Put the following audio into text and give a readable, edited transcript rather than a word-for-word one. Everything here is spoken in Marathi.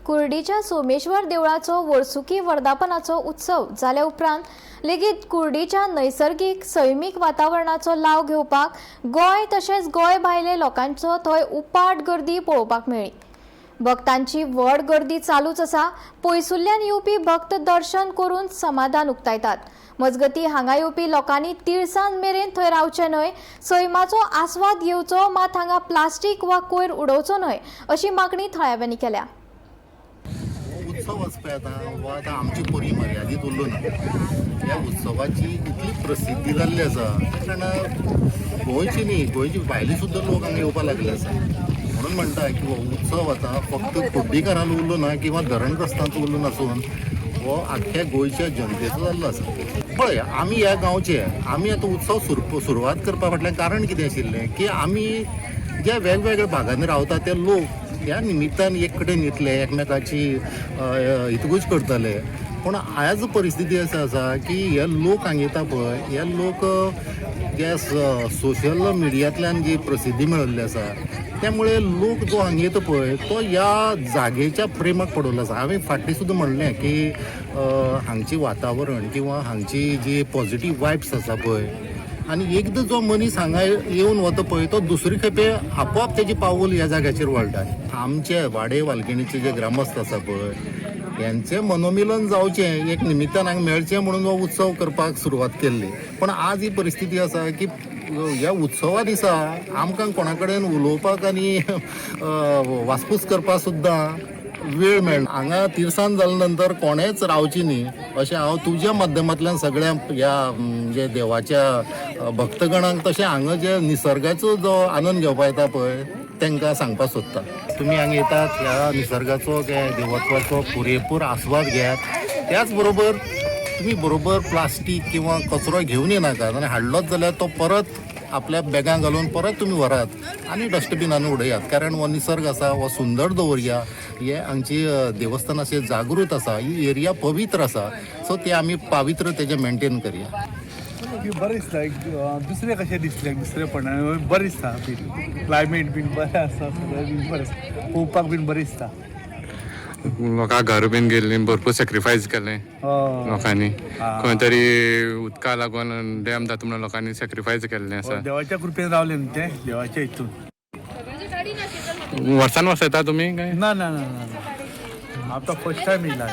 कुर्डीच्या सोमेश्वर देवळाचो वर्सुकी वर्धापनाचो उत्सव जाल्या उपरांत लेगीत कुर्डीच्या नैसर्गिक सैमीक वातावरणाचो लाव घेवपाक गोंय तशेंच गोंय भायले लोकांचो थंय उपाट गर्दी पळोवपाक मेळ्ळी। भक्तांची व्हड गर्दी चालूच आसा। पयसुल्ल्यान येवपी भक्त दर्शन करून समाधान उक्तायतात। मजगती हांगा येवपी लोकांनी तिळसांज मेरेन थंय रावचें न्हय, सैमाचो आस्वाद घेवचो, मात हांगा प्लास्टीक वा कोयर उडोवचो न्हय अशी मागणी थळाव्यांनी केल्या। उत्सव आसपय आतां आमची पोरी मर्यादीत उरलो ना। ह्या उत्सवाची इतली प्रसिद्धी जाल्ली आसा कारण गोंयची न्ही गोंयची भायली सुद्दां लोक हांगा येवपाक लागले आसा। म्हणून म्हणटा की हो उत्सव आतां फक्त कुड्डीकारांक उरलो ना किंवा धरणग्रस्तांचो उरलो नासून हो आख्ख्या गोंयच्या जनतेचो जाल्लो आसा। पळय आमी ह्या गांवचे आमी आतां उत्सव सुरवात करपा फाटल्यान कारण कितें आशिल्लें की आमी ज्या वेगवेगळ्या भागांनी रावता ते लोक ह्या निमित्तान एक कडेन येतले, एकमेकाची हितगूज करतले। पूण आयज परिस्थिती आसा की हे लोक हांगा येता पळय हे लोक जे सोशल मिडियांतल्यान जी प्रसिद्धी मेळिल्ली आसा त्यामुळे लोक जो हांगा येता पळय तो ह्या जागेच्या प्रेमाक पडलेलो आसा। हांवें फाटलीं सुद्दां म्हणलें की हांगची वातावरण किंवा हांगची जी पॉझिटीव वायब्स आसा पळय आनी एकदां जो मनीस हांगा येवन वता पळय तो दुसरे खेपे आपोआप तेजी पावल ह्या जाग्याचेर वळटा। आमचे वाडे वालकिणीचे जे ग्रामस्थ आसा पळय यांचें मनोमिलन जावचें एक निमित्तान हांगा मेळचें म्हणून हो उत्सव करपाक सुरवात केल्ली। पण आज ही परिस्थिती आसा की ह्या उत्सवा दिसा आमकां कोणा कडेन उलोवपाक आनी वासपूस करपाक सुद्दां वेळ मेळना। हांगा तिरसांज जाले नंतर कोणेच रावची न्ही अशें हांव तुज्या माध्यमांतल्यान सगळ्या ह्या जे देवाच्या भक्तगणांक तशें हांगा जे निसर्गाचो जो आनंद घेवपा येता पळय तांकां सांगपाक सोदता। तुमी हांगा येतात ह्या निसर्गाचो देवत्वाचो पुरेपूर आस्वाद घेयात। त्याच बरोबर तुम्ही बरोबर प्लास्टीक किंवा कचरो घेवन येनाकात आनी हाडलोच जाल्यार तो परत आपल्या बॅगां घालून परत तुम्ही व्हरात आनी डस्टबिनांनी उडयात। कारण हो निसर्ग आसा हो सुंदर दवरया। हे हांगची देवस्थान अशें जागृत आसा, ही एरिया पवित्र आसा, सो ते आमी पावित्र तेजे मेंटेन करया। बरें दिसता दुसरे कशें दिसलें दुसरेपणान बरें दिसता। क्लायमेट बीन बरें आसा सगळें बीन बरें आसा पळोवपाक बीन बरें दिसता। लोकांक घर बीन गेल्ली भरपूर सॅक्रिफायस केलें लोकांनी खंय तरी उदका लागून डॅम जाता म्हणून लोकांनी सॅक्रिफायस केल्लें आसा। देवाच्या कृपेन रावले न्ही ते देवाच्या हितून। वर्सान वर्स येता तुमी काय? ना ना ना ना आता फर्स्ट टायम येयला।